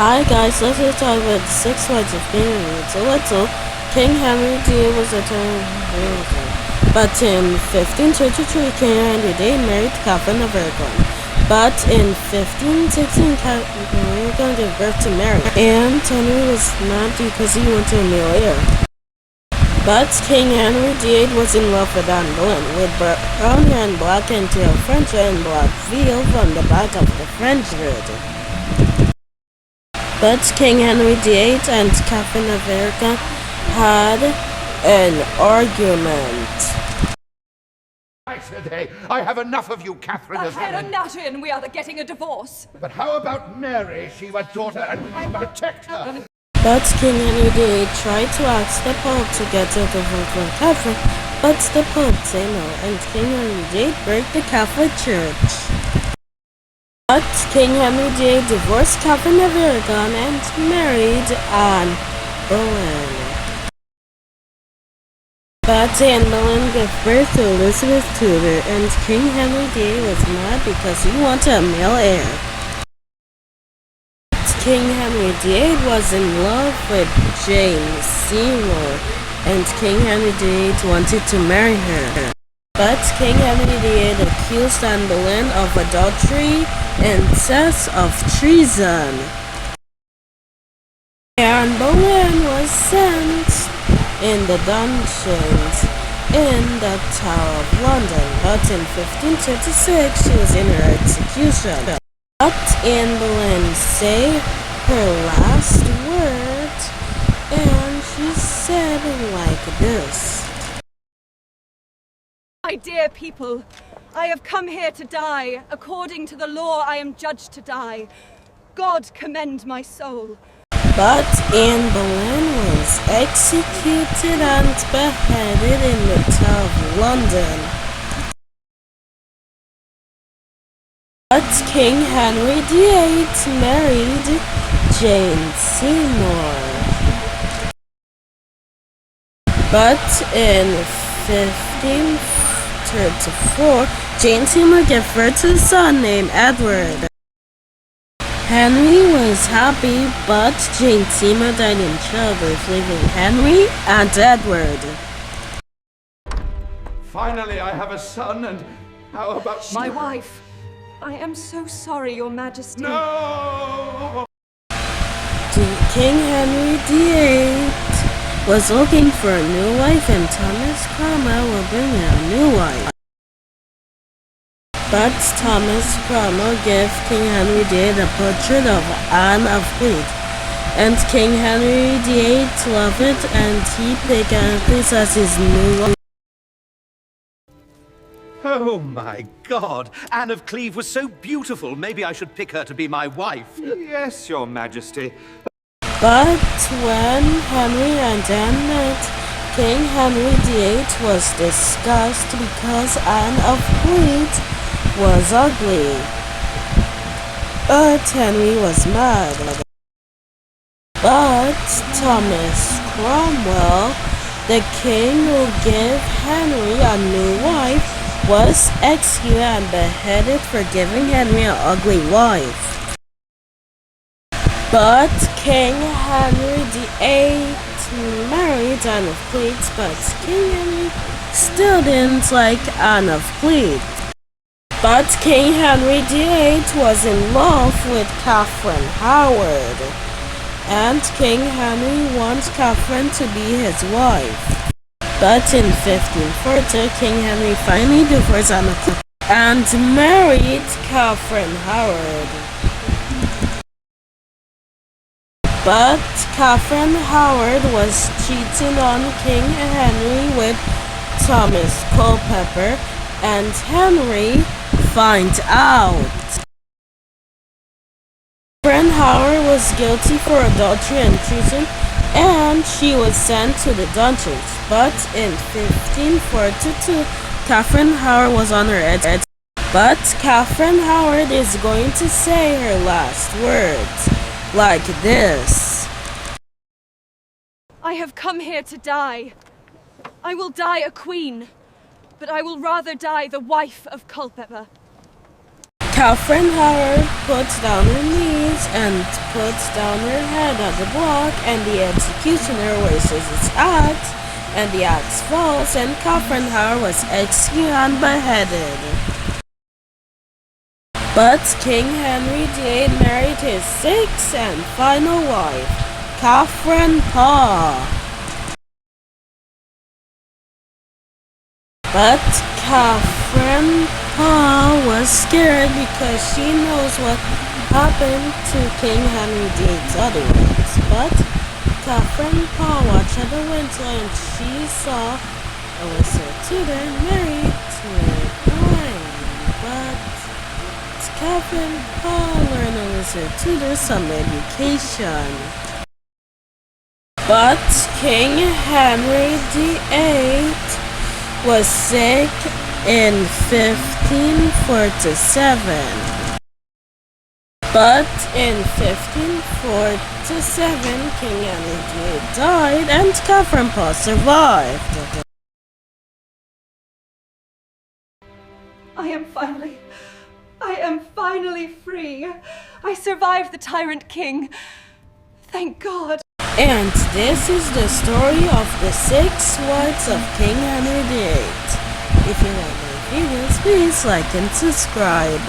Hi guys, let's just talk about the 6 wives of King Henry. So King Henry VIII was a but in 1533 King Henry VIII married Catherine of Aragon. But in 1516 Catherine of Aragon gave birth to Mary, and Henry was mad because he wanted a male heir. But King Henry VIII was in love with Anne Boleyn, with brown hair and black tail French and black veil from the back of the French hood. But King Henry VIII and Catherine of Aragon had an argument. I have enough of you, Catherine of Aragon. and we are getting a divorce. But how about Mary? She was daughter and we protect her. But King Henry VIII tried to ask the Pope to get a divorce from Catherine, but the Pope said no, and King Henry VIII broke the Catholic Church. But King Henry VIII divorced Catherine of Aragon and married Anne Boleyn. But Anne Boleyn gave birth to Elizabeth Tudor, and King Henry VIII was mad because he wanted a male heir. King Henry VIII was in love with Jane Seymour, and King Henry VIII wanted to marry her. But King Henry VIII accused Anne Boleyn of adultery, incest, of treason. Anne Boleyn was sent in the dungeons in the Tower of London, but in 1536 she was in her execution. But Anne Boleyn said her last words, and she said like this. My dear people, I have come here to die. According to the law, I am judged to die. God commend my soul. But Anne Boleyn was executed and beheaded in the Tower of London. But King Henry VIII married Jane Seymour. But in 1534, Jane Seymour gave birth to a son named Edward. Henry was happy, but Jane Seymour died in childbirth, leaving Henry and Edward. Finally, I have a son, and how about my wife? I am so sorry, Your Majesty. No! King Henry VIII was looking for a new wife, and Thomas Cromwell will bring him a new wife. But Thomas Cromwell gave King Henry VIII a portrait of Anne of Cleves, and King Henry VIII loved it, and he picked this as his new wife. Oh my God! Anne of Cleves was so beautiful. Maybe I should pick her to be my wife. Yes, Your Majesty. But when Henry and Anne met, King Henry VIII was disgusted because Anne of Cleves was ugly. But Henry was mad. But Thomas Cromwell, the king who gave Henry a new wife, was executed and beheaded for giving Henry an ugly wife. But King Henry VIII married Anne of Cleves, but King Henry still didn't like Anne of Cleves. But King Henry VIII was in love with Catherine Howard, and King Henry wanted Catherine to be his wife. But in 1540, King Henry finally divorced Anne of Cleves and married Catherine Howard. But Catherine Howard was cheating on King Henry with Thomas Culpeper, and Henry found out. Catherine Howard was guilty for adultery and treason, and she was sent to the dungeons. But in 1542, Catherine Howard was on her head. But Catherine Howard is going to say her last words like this. I have come here to die. I will die a queen, but I will rather die the wife of Culpeper. Catherine Howard puts down her knees and puts down her head on the block, and the executioner raises his axe, and the axe falls, and Catherine Howard was executed and beheaded. But King Henry VIII married his sixth and final wife, Catherine Parr. But Catherine Parr was scared because she knows what happened to King Henry VIII's other wives. But Catherine Parr watched at the window and she saw Elizabeth Tudor married to a queen. But Catherine Parr learned Elizabeth Tudor some education. But King Henry VIII was sick in 1547. But in 1547, King Henry VIII died and Catherine Parr survived. I am finally free. I survived the tyrant king. Thank God. And this is the story of the 6 wives of King Henry VIII. If you like my videos, please like and subscribe.